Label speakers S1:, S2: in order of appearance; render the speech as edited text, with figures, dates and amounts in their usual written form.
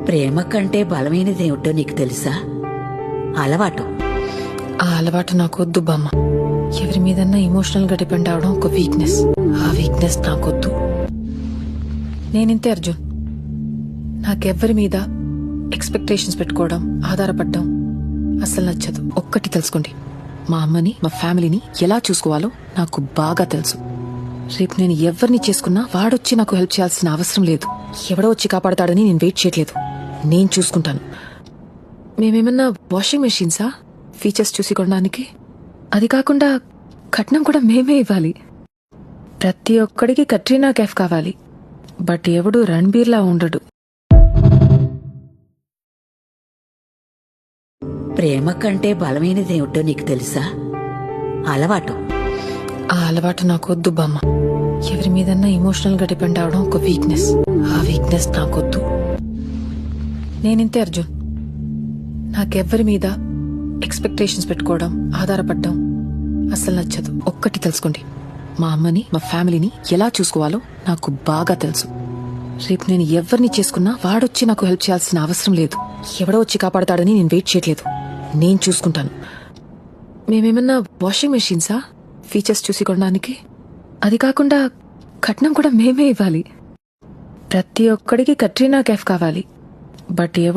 S1: ప్రేమ కంటే బలమైనదేమిటో నీకు తెలుసా? అలవాటు.
S2: ఆ అలవాటు నాకొద్దు బామ్మ. ఎవరి మీదన్నా ఎమోషనల్ గా డిపెండ్ అవడం ఒక వీక్నెస్. ఆ వీక్నెస్ నాకొద్దు. నేనింతే అర్జున్. నాకెవ్వరి మీద ఎక్స్పెక్టేషన్స్ పెట్టుకోవడం, ఆధారపడడం అసలు నచ్చదు. ఒక్కటి తెలుసుకోండి, మా అమ్మని, మా ఫ్యామిలీని ఎలా చూసుకోవాలో నాకు బాగా తెలుసు. రేపు నేను ఎవరిని చేసుకున్నా వాడొచ్చి నాకు హెల్ప్ చేయాల్సిన అవసరం లేదు. ఎవడో వచ్చి కాపాడతాడని నేను వెయిట్ చేయట్లేదు. నేను చూసుకుంటాను. మేమేమన్నా వాషింగ్ మెషిన్సా ఫీచర్స్ చూసి కొనడానికి? అది కాకుండా కట్నం కూడా మేమే ఇవ్వాలి. ప్రతి ఒక్కడికి కట్రీనా కైఫ్ కావాలి, బట్ ఎవడు రణ్బీర్లా ఉండడు.
S1: ప్రేమ కంటే బలమైనదేమిటో నీకు తెలుసా? అలవాటు.
S2: ఆ అలవాటు నాకొద్దు బామ్మ. ఎవరి మీదన్నా ఎమోషనల్ గా డిపెండ్ అవడం ఒక వీక్నెస్. ఆ వీక్నెస్ నాకొద్దు. నేనింతే అర్జున్. నాకెవ్వరి మీద ఎక్స్పెక్టేషన్స్ పెట్టుకోవడం, ఆధారపడడం అసలు నచ్చదు. ఒక్కటి తెలుసుకోండి, మా అమ్మని, మా ఫ్యామిలీని ఎలా చూసుకోవాలో నాకు బాగా తెలుసు. రేపు నేను ఎవరిని చేసుకున్నా వాడొచ్చి నాకు హెల్ప్ చేయాల్సిన అవసరం లేదు. ఎవడో వచ్చి కాపాడతాడని నేను వెయిట్ చేయట్లేదు. నేను చూసుకుంటాను. మేమేమన్నా వాషింగ్ మెషిన్సా ఫీచర్స్ చూసి కొనడానికి? అది కాకుండా కట్నం కూడా మేమే ఇవ్వాలి. ప్రతి ఒక్కడికి కట్రీనా కైఫ్ కావాలి, బట్ ఎవడు